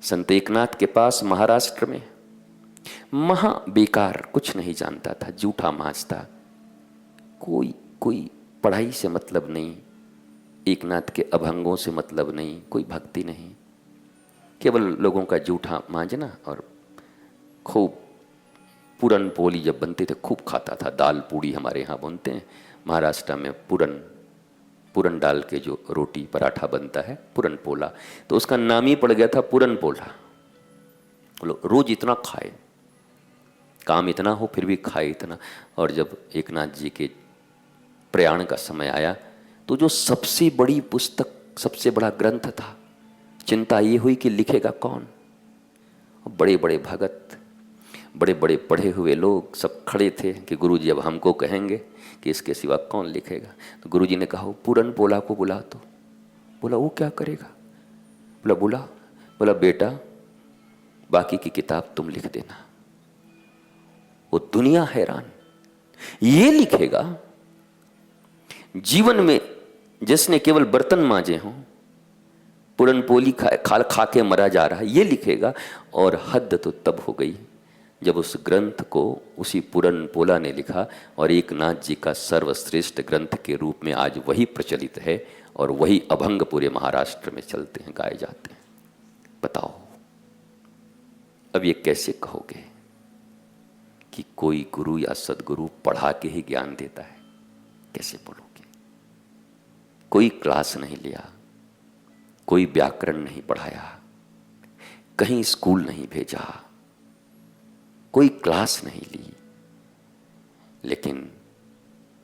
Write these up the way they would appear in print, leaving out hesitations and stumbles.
संत एकनाथ के पास महाराष्ट्र में महा बेकार, कुछ नहीं जानता था, जूठा मांस था, कोई पढ़ाई से मतलब नहीं, एकनाथ के अभंगों से मतलब नहीं, कोई भक्ति नहीं, केवल लोगों का जूठा मांजना और खूब पूरन पोली जब बनते थे खूब खाता था। दाल पूड़ी हमारे यहाँ बनते हैं, महाराष्ट्र में पूरन डाल के जो रोटी पराठा बनता है पूरन पोला, तो उसका नाम ही पड़ गया था पूरन पोला। रोज इतना खाए, काम इतना हो फिर भी खाए इतना। और जब एकनाथ जी के प्रयाण का समय आया तो जो सबसे बड़ी पुस्तक, सबसे बड़ा ग्रंथ था, चिंता ये हुई कि लिखेगा कौन। बड़े बड़े भगत, बड़े बड़े पढ़े हुए लोग सब खड़े थे कि गुरुजी अब हमको कहेंगे कि इसके सिवा कौन लिखेगा। तो गुरुजी ने कहा पूरन पोला को बुला। तो बोला वो क्या करेगा? बोला बेटा बाकी की किताब तुम लिख देना। वो दुनिया हैरान, ये लिखेगा जीवन में जिसने केवल बर्तन मांजे हों, पूरन पोली खा के मरा जा रहा है, ये लिखेगा। और हद तो तब हो गई जब उस ग्रंथ को उसी पूरन पोला ने लिखा और एकनाथ जी का सर्वश्रेष्ठ ग्रंथ के रूप में आज वही प्रचलित है और वही अभंग पूरे महाराष्ट्र में चलते हैं, गाए जाते हैं। बताओ अब ये कैसे कहोगे कि कोई गुरु या सदगुरु पढ़ा के ही ज्ञान देता है? कैसे बोलोगे? कोई क्लास नहीं लिया, कोई व्याकरण नहीं पढ़ाया, कहीं स्कूल नहीं भेजा, कोई क्लास नहीं ली। लेकिन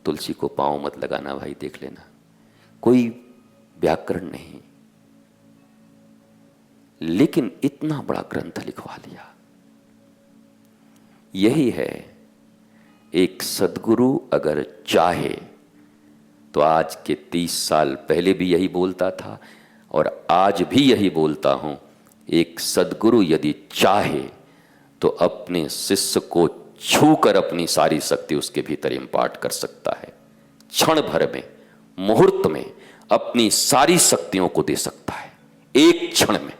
तुलसी को पांव मत लगाना भाई, देख लेना, कोई व्याकरण नहीं, लेकिन इतना बड़ा ग्रंथ लिखवा लिया। यही है, एक सद्गुरु अगर चाहे तो आज के 30 साल पहले भी यही बोलता था और आज भी यही बोलता हूं, एक सद्गुरु यदि चाहे तो अपने शिष्य को छूकर अपनी सारी शक्ति उसके भीतर इम्पार्ट कर सकता है। क्षण भर में, मुहूर्त में अपनी सारी शक्तियों को दे सकता है, एक क्षण में।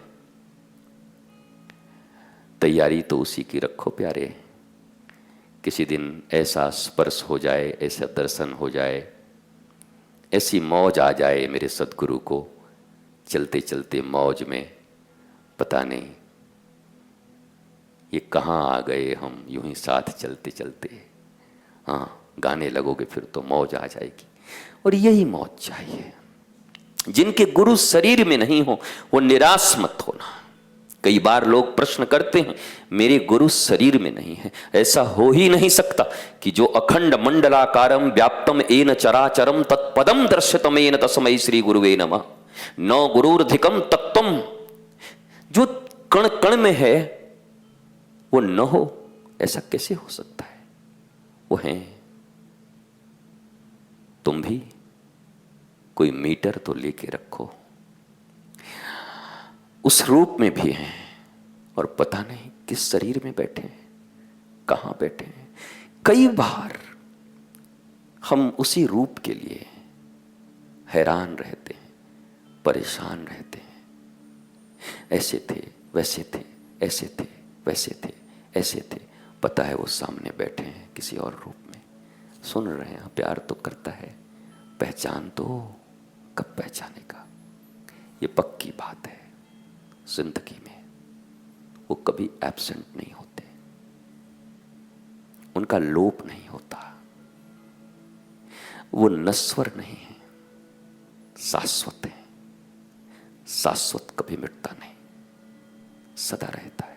तैयारी तो उसी की रखो प्यारे। किसी दिन ऐसा स्पर्श हो जाए, ऐसा दर्शन हो जाए, ऐसी मौज आ जाए मेरे सद्गुरु को, चलते चलते मौज में पता नहीं ये कहाँ आ गए हम, यूं ही साथ चलते चलते। हाँ, गाने लगोगे फिर तो मौज आ जाएगी। और यही मौज चाहिए। जिनके गुरु शरीर में नहीं हो वो निराश मत होना। कई बार लोग प्रश्न करते हैं मेरे गुरु शरीर में नहीं है। ऐसा हो ही नहीं सकता कि जो अखंड मंडलाकारम व्याप्तम येन चराचरम तत्पदम दर्शितमेन तस्मै श्री गुरुवे नमः न गुरुर्धिकम तत्त्वम, जो कण कण में है वो न हो, ऐसा कैसे हो सकता है? वो है। तुम भी कोई मीटर तो लेके रखो, उस रूप में भी हैं और पता नहीं किस शरीर में बैठे हैं, कहां बैठे हैं। कई बार हम उसी रूप के लिए हैरान रहते हैं, परेशान रहते हैं। ऐसे थे, वैसे थे, ऐसे थे, वैसे थे, ऐसे थे। पता है वो सामने बैठे हैं किसी और रूप में, सुन रहे हैं, प्यार तो करता है, पहचान तो कब पहचानेगा? ये पक्की बात है। जिंदगी में वो कभी एब्सेंट नहीं होते, उनका लोप नहीं होता, वो नश्वर नहीं है, शाश्वत है। शाश्वत कभी मिटता नहीं, सदा रहता है।